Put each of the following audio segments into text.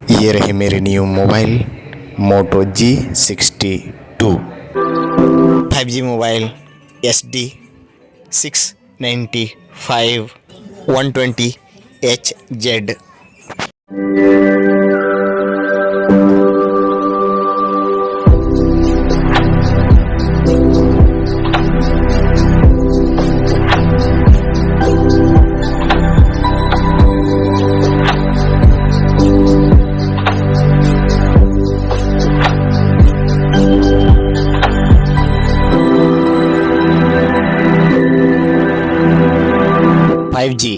ये रहे मेरे new mobile Moto G62 5G mobile SD 695 120HZ। G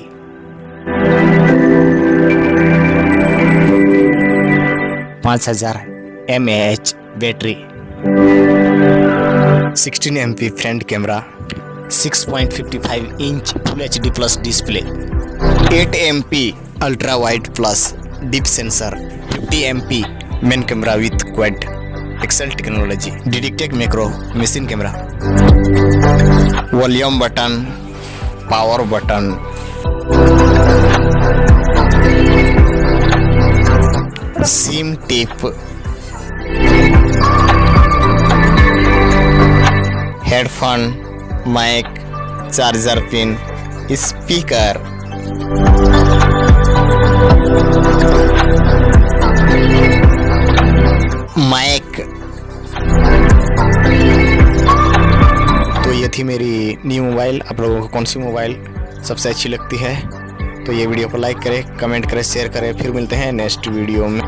5000 mAh battery, 16 MP front camera, 6.55 inch full HD plus display, 8 MP ultra wide plus deep sensor, 50 MP main camera with quad pixel technology, detected macro machine camera, volume button, power button, sim tip, headphone, mic, charger pin, speaker, mic. तो ये थी मेरी new mobile. आप लोगों को कौन सी mobile सबसे अच्छी लगती है? तो ये वीडियो को लाइक करें, कमेंट करें, शेयर करें। फिर मिलते हैं नेक्स्ट वीडियो में।